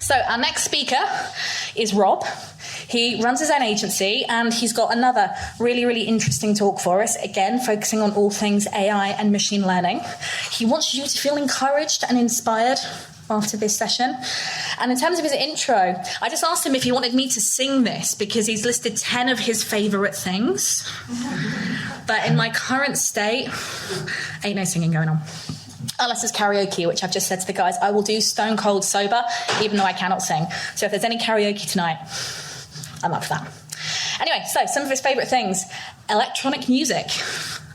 So our next speaker is Rob. He runs his own agency and he's got another really, really interesting talk for us, again, focusing on all things AI and machine learning. He wants you to feel encouraged and inspired after this session. And in terms of his intro, I just asked him if he wanted me to sing this because he's listed 10 of his favourite things. But in my current state, ain't no singing going on. Unless it's karaoke, which I've just said to the guys, I will do stone cold sober, even though I cannot sing. So if there's any karaoke tonight, I'm up for that. Anyway, so some of his favourite things. Electronic music.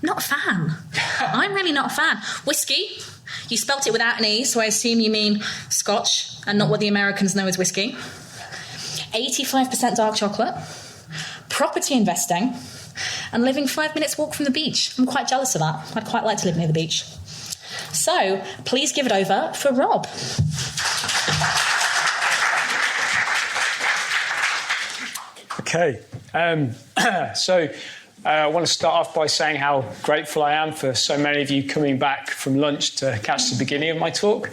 Not a fan. I'm really not a fan. Whiskey. You spelt it without an E, so I assume you mean Scotch and not what the Americans know as whiskey. 85% dark chocolate. Property investing. And living 5 minutes walk from the beach. I'm quite jealous of that. I'd quite like to live near the beach. So, please give it over for Rob. Okay, I want to start off by saying how grateful I am for so many of you coming back from lunch to catch the beginning of my talk.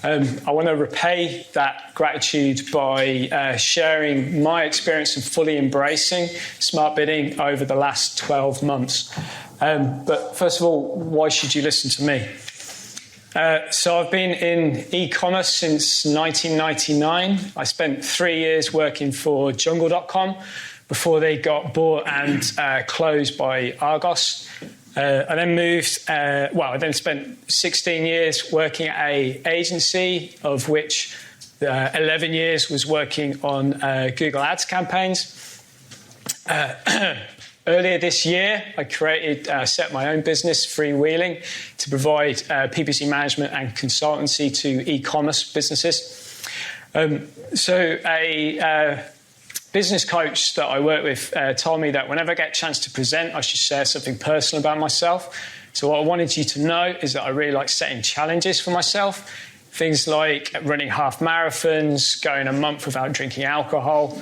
I want to repay that gratitude by sharing my experience of fully embracing smart bidding over the last 12 months. But first of all, why should you listen to me? So I've been in e-commerce since 1999. I spent 3 years working for Jungle.com before they got bought and closed by Argos. I then spent 16 years working at an agency, of which 11 years was working on Google Ads campaigns. Earlier this year, I set my own business, Freewheeling, to provide PPC management and consultancy to e-commerce businesses. A business coach that I work with told me that whenever I get a chance to present, I should share something personal about myself. So what I wanted you to know is that I really like setting challenges for myself. Things like running half marathons, going a month without drinking alcohol.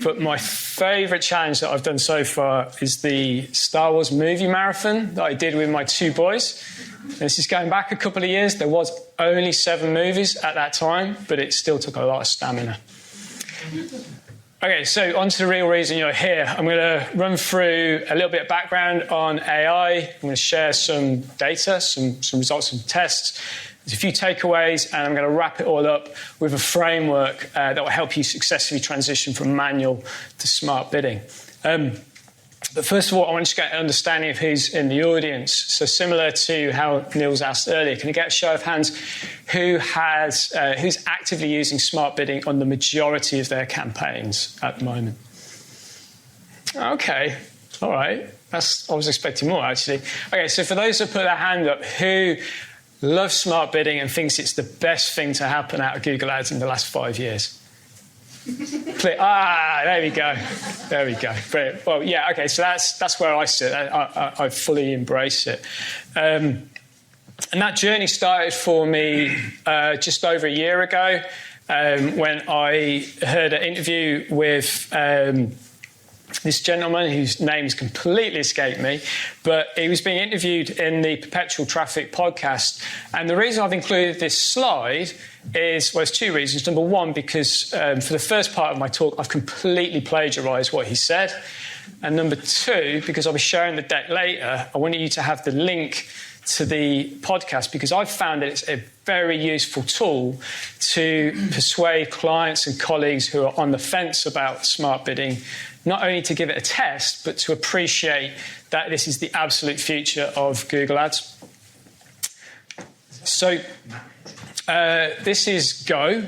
But my favourite challenge that I've done so far is the Star Wars movie marathon that I did with my two boys. And this is going back a couple of years. There was only 7 movies at that time, but it still took a lot of stamina. Okay, so on to the real reason you're here. I'm going to run through a little bit of background on AI. I'm going to share some data, some results from tests. There's a few takeaways, and I'm going to wrap it all up with a framework that will help you successfully transition from manual to smart bidding. But first of all, I want you to get an understanding of who's in the audience. So similar to how Neil's asked earlier, can you get a show of hands who's actively using smart bidding on the majority of their campaigns at the moment? Okay, all right. I was expecting more, actually. Okay, so for those that put their hand up, who loves smart bidding and thinks it's the best thing to happen out of Google Ads in the last 5 years? There we go. Brilliant. Well, yeah, okay, so that's where I sit. I fully embrace it. And that journey started for me just over a year ago when I heard an interview with this gentleman whose name's completely escaped me, but he was being interviewed in the Perpetual Traffic podcast. And the reason I've included this slide is, well, there's 2 reasons. Number one, because for the first part of my talk, I've completely plagiarised what he said. And number 2, because I'll be sharing the deck later, I wanted you to have the link to the podcast because I've found that it's a very useful tool to persuade clients and colleagues who are on the fence about smart bidding, not only to give it a test, but to appreciate that this is the absolute future of Google Ads. So this is Go.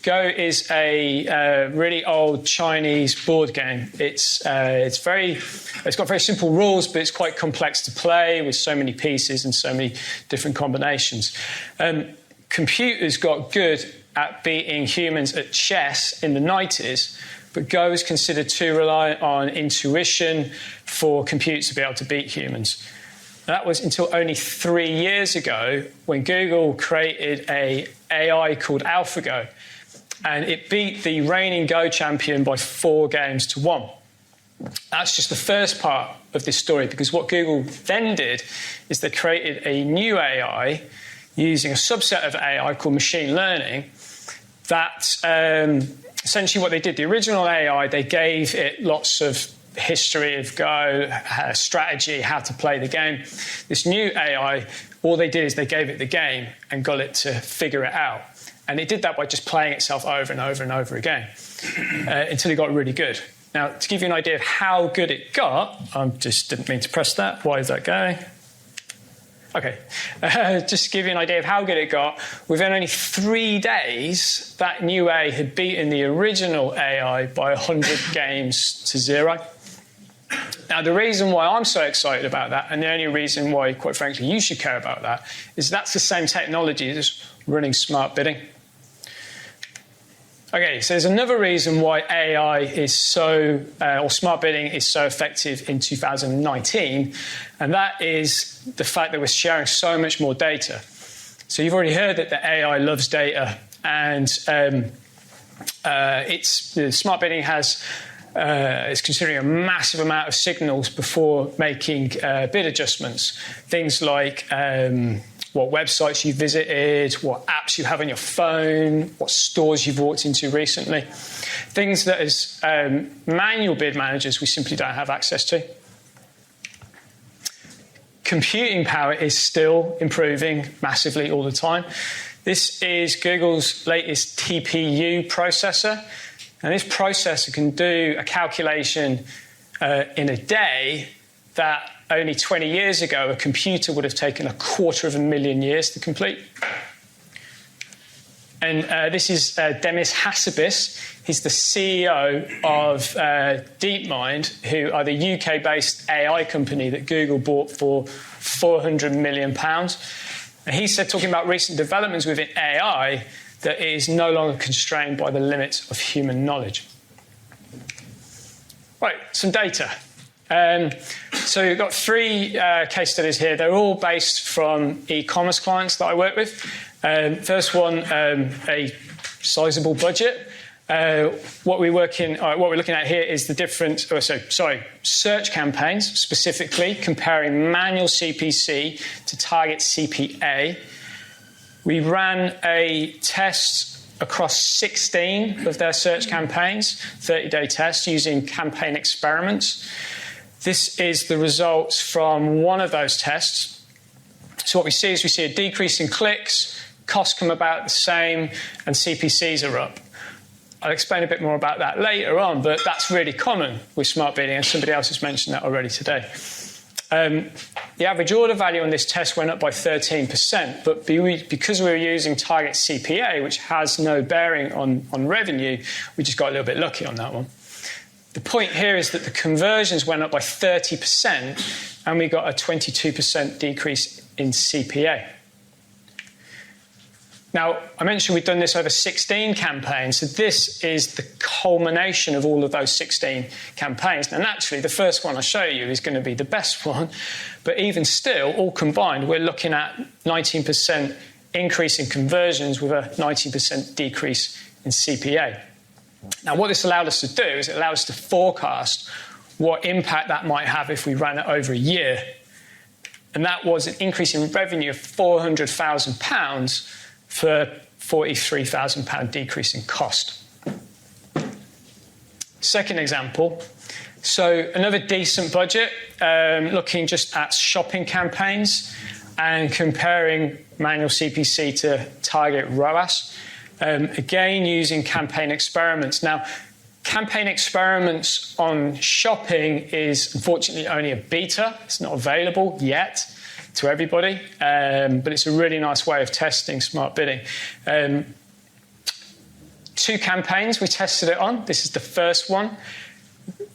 Go is a really old Chinese board game. It's got very simple rules, but it's quite complex to play with so many pieces and so many different combinations. Computers got good at beating humans at chess in the 90s, but Go is considered too reliant on intuition for computers to be able to beat humans. That was until only 3 years ago when Google created an AI called AlphaGo. And it beat the reigning Go champion by 4 games to 1. That's just the first part of this story, because what Google then did is they created a new AI using a subset of AI called machine learning that essentially what they did, the original AI, they gave it lots of history of Go, strategy, how to play the game. This new AI, all they did is they gave it the game and got it to figure it out. And it did that by just playing itself over and over and over again until it got really good. Now, to give you an idea of how good it got, I just didn't mean to press that. Why is that going? Okay, just to give you an idea of how good it got, within only 3 days, that new AI had beaten the original AI by 100 games to 0. Now, the reason why I'm so excited about that, and the only reason why, quite frankly, you should care about that, is that's the same technology as running smart bidding. Okay, so there's another reason why AI is so, or smart bidding is so effective in 2019, and that is the fact that we're sharing so much more data. So you've already heard that the AI loves data, and smart bidding has is considering a massive amount of signals before making bid adjustments. Things like what websites you visited, what apps you have on your phone, what stores you've walked into recently. Things that as manual bid managers we simply don't have access to. Computing power is still improving massively all the time. This is Google's latest TPU processor. And this processor can do a calculation in a day that only 20 years ago a computer would have taken 250,000 years to complete. And this is Demis Hassabis. He's the CEO of DeepMind, who are the UK-based AI company that Google bought for £400 million. And he said, talking about recent developments within AI, that it is no longer constrained by the limits of human knowledge. Right, some data. So we've got 3 case studies here. They're all based from e-commerce clients that I work with. First one, a sizable budget. What we're looking at here is the different, search campaigns, specifically comparing manual CPC to target CPA. We ran a test across 16 of their search campaigns, 30-day test using campaign experiments. This is the results from one of those tests. So what we see is a decrease in clicks, costs come about the same, and CPCs are up. I'll explain a bit more about that later on, but that's really common with smart bidding, and somebody else has mentioned that already today. The average order value on this test went up by 13%, but because we were using target CPA, which has no bearing on revenue, we just got a little bit lucky on that one. The point here is that the conversions went up by 30%, and we got a 22% decrease in CPA. Now, I mentioned we've done this over 16 campaigns, so this is the culmination of all of those 16 campaigns. Now, naturally, the first one I show you is going to be the best one, but even still, all combined, we're looking at 19% increase in conversions with a 19% decrease in CPA. Now, what this allowed us to do is it allowed us to forecast what impact that might have if we ran it over a year. And that was an increase in revenue of £400,000 for £43,000 decrease in cost. Second example, so another decent budget, looking just at shopping campaigns and comparing manual CPC to target ROAS. Again, using campaign experiments. Now, campaign experiments on shopping is unfortunately only a beta. It's not available yet to everybody, but it's a really nice way of testing smart bidding. 2 campaigns we tested it on. This is the first one.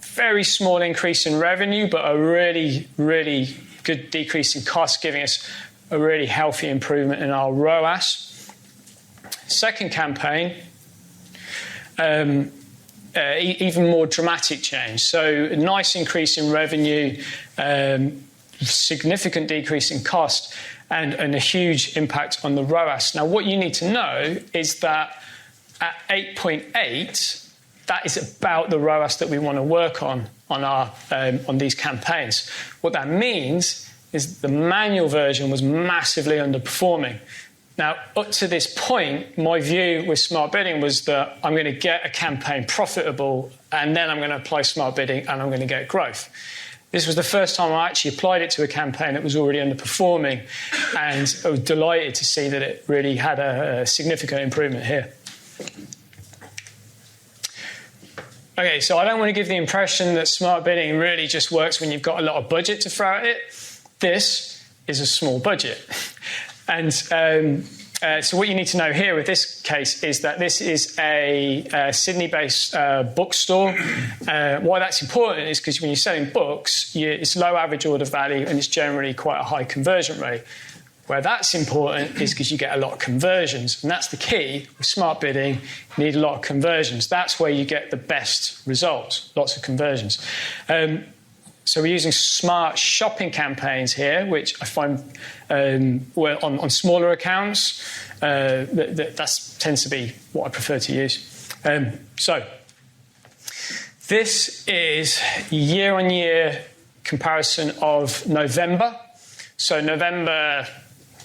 Very small increase in revenue, but a really, really good decrease in cost, giving us a really healthy improvement in our ROAS. Second campaign, even more dramatic change. So a nice increase in revenue, significant decrease in cost, and a huge impact on the ROAS. Now, what you need to know is that at 8.8, that is about the ROAS that we want to work on these campaigns. What that means is the manual version was massively underperforming. Now, up to this point, my view with smart bidding was that I'm going to get a campaign profitable, and then I'm going to apply smart bidding and I'm going to get growth. This was the first time I actually applied it to a campaign that was already underperforming, and I was delighted to see that it really had a significant improvement here. Okay, so I don't want to give the impression that smart bidding really just works when you've got a lot of budget to throw at it. This is a small budget. And so what you need to know here with this case is that this is a Sydney-based bookstore. Why that's important is because when you're selling books, it's low average order value and it's generally quite a high conversion rate. Where that's important is because you get a lot of conversions. And that's the key with smart bidding. You need a lot of conversions. That's where you get the best results, lots of conversions. So we're using smart shopping campaigns here, which I find on smaller accounts, that tends to be what I prefer to use. So this is year-on-year comparison of November. So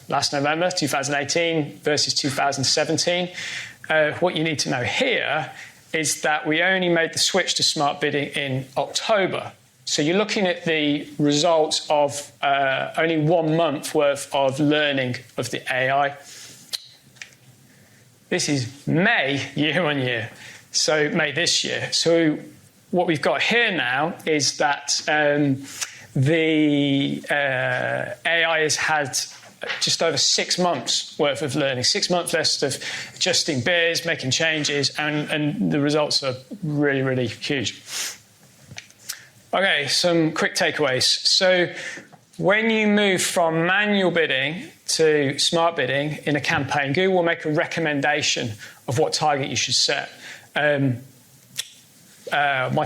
last November, 2018 versus 2017. What you need to know here is that we only made the switch to smart bidding in October. So you're looking at the results of only 1 month worth of learning of the AI. This is May year on year, so May this year. So what we've got here now is that the AI has had just over 6 months worth of learning, 6 months less of adjusting bids, making changes, and the results are really, really huge. Okay, some quick takeaways. So when you move from manual bidding to smart bidding in a campaign, Google will make a recommendation of what target you should set. My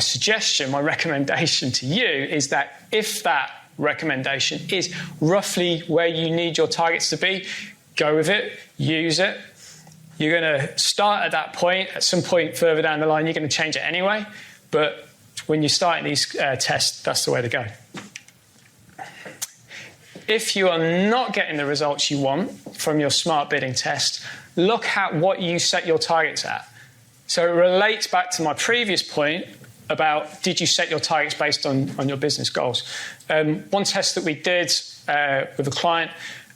suggestion, my recommendation to you is that if that recommendation is roughly where you need your targets to be, go with it, use it. You're going to start at that point. At some point further down the line, you're going to change it anyway. But when you're starting these tests, that's the way to go. If you are not getting the results you want from your smart bidding test, look at what you set your targets at. So it relates back to my previous point about did you set your targets based on your business goals. One test that we did with a client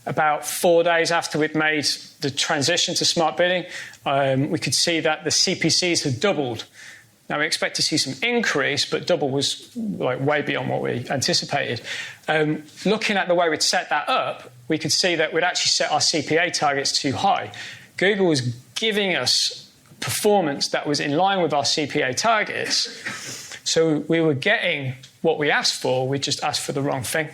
about 4 days after we'd made the transition to smart bidding, we could see that the CPCs had doubled. Now, we expect to see some increase, but double was like way beyond what we anticipated. Looking at the way we'd set that up, we could see that we'd actually set our CPA targets too high. Google was giving us performance that was in line with our CPA targets. So we were getting what we asked for, we just asked for the wrong thing.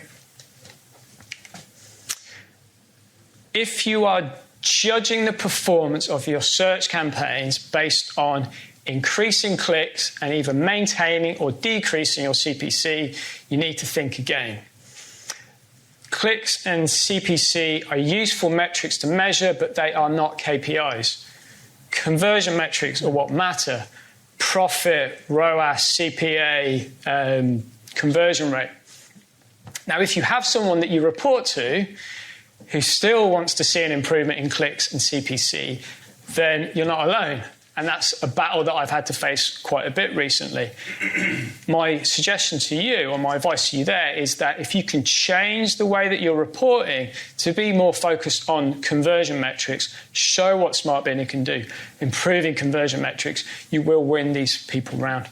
If you are judging the performance of your search campaigns based on increasing clicks and either maintaining or decreasing your CPC, you need to think again. Clicks and CPC are useful metrics to measure, but they are not KPIs. Conversion metrics are what matter. Profit, ROAS, CPA, conversion rate. Now, if you have someone that you report to who still wants to see an improvement in clicks and CPC, then you're not alone. And that's a battle that I've had to face quite a bit recently. My suggestion to you, or my advice to you there, is that if you can change the way that you're reporting to be more focused on conversion metrics, show what smart bidding can do, improving conversion metrics, you will win these people round.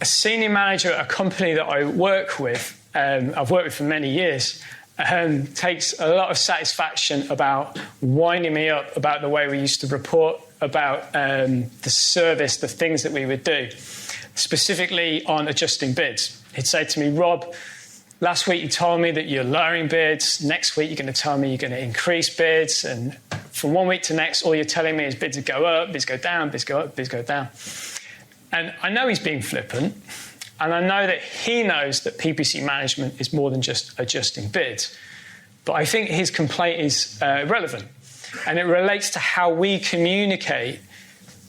A senior manager at a company that I work with, I've worked with for many years, takes a lot of satisfaction about winding me up about the way we used to report about the service, the things that we would do, specifically on adjusting bids. He'd say to me, Rob, last week you told me that you're lowering bids. Next week you're going to tell me you're going to increase bids. And from 1 week to next, all you're telling me is bids go up, bids go down, bids go up, bids go down. And I know he's being flippant. And I know that he knows that PPC management is more than just adjusting bids. But I think his complaint is relevant. And it relates to how we communicate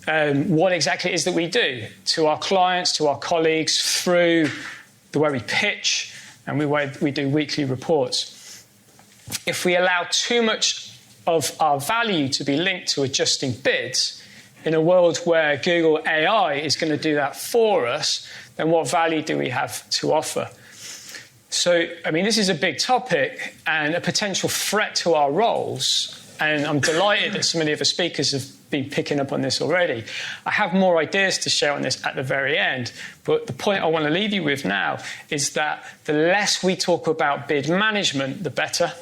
what exactly it is that we do to our clients, to our colleagues, through the way we pitch and the way we do weekly reports. if we allow too much of our value to be linked to adjusting bids, in a world where Google AI is going to do that for us, then what value do we have to offer? So, I mean, this is a big topic and a potential threat to our roles. And I'm delighted that some of the other speakers have been picking up on this already. I have more ideas to share on this at the very end. But the point I want to leave you with now is that the less we talk about bid management, the better.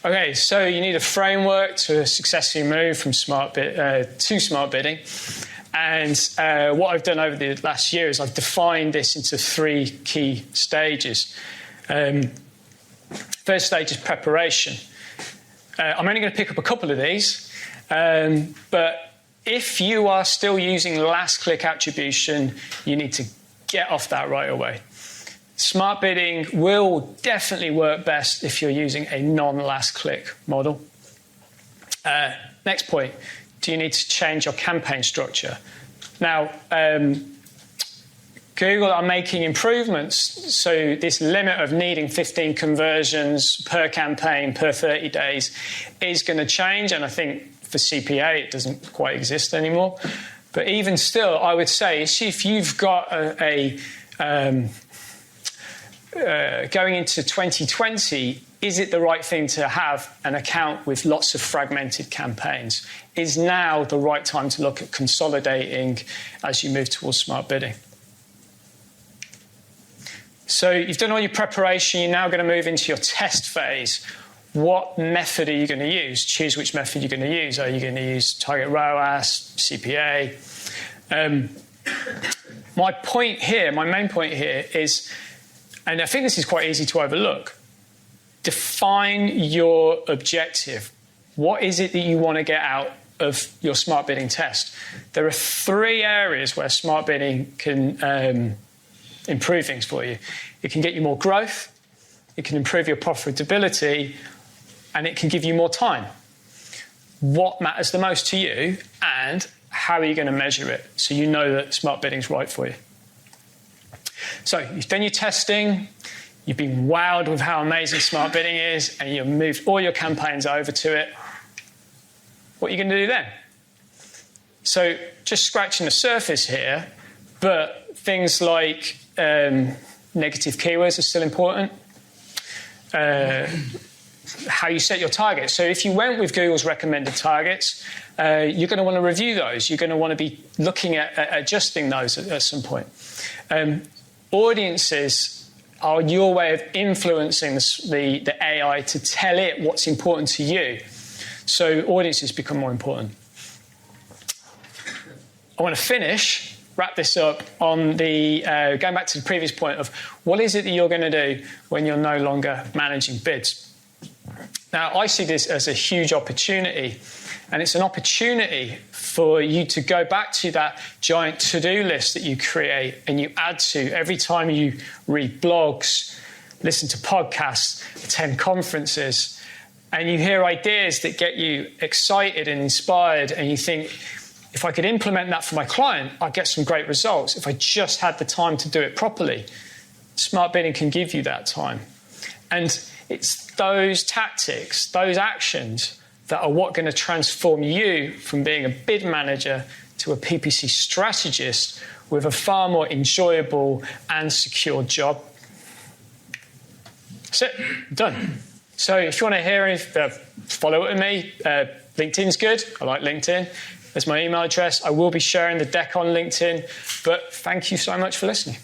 Okay, so you need a framework to successfully move from to smart bidding. And what I've done over the last year is I've defined this into 3 key stages. First stage is preparation. I'm only going to pick up a couple of these, but if you are still using last click attribution, you need to get off that right away. Smart bidding will definitely work best if you're using a non-last click model. Next point. Do you need to change your campaign structure? Now, Google are making improvements, so this limit of needing 15 conversions per campaign per 30 days is going to change, and I think for CPA it doesn't quite exist anymore. But even still, I would say, if you've got going into 2020, is it the right thing to have an account with lots of fragmented campaigns? Is now the right time to look at consolidating as you move towards smart bidding? So you've done all your preparation, you're now going to move into your test phase. What method are you going to use? Choose which method you're going to use. Are you going to use target ROAS, CPA? My main point here is, and I think this is quite easy to overlook, define your objective. What is it that you want to get out of your smart bidding test? There are 3 areas where smart bidding can improve things for you. It can get you more growth, it can improve your profitability, and it can give you more time. What matters the most to you, and how are you going to measure it so you know that smart bidding is right for you? So you've done your testing, you've been wowed with how amazing smart bidding is, and you've moved all your campaigns over to it. What are you going to do then? So just scratching the surface here, but things like negative keywords are still important. How you set your targets. So if you went with Google's recommended targets, you're going to want to review those. You're going to want to be looking at adjusting those at some point. Audiences are your way of influencing the AI to tell it what's important to you. So audiences become more important. I want to wrap this up on the going back to the previous point of what is it that you're going to do when you're no longer managing bids. Now, I see this as a huge opportunity, and it's an opportunity for you to go back to that giant to-do list that you create and you add to every time you read blogs, listen to podcasts, attend conferences, and you hear ideas that get you excited and inspired, and you think, if I could implement that for my client, I'd get some great results. If I just had the time to do it properly, smart bidding can give you that time. And it's those tactics, those actions that are what going to transform you from being a bid manager to a PPC strategist with a far more enjoyable and secure job. That's it, done. So if you want to hear follow up with me, LinkedIn's good. I like LinkedIn. There's my email address. I will be sharing the deck on LinkedIn. But thank you so much for listening.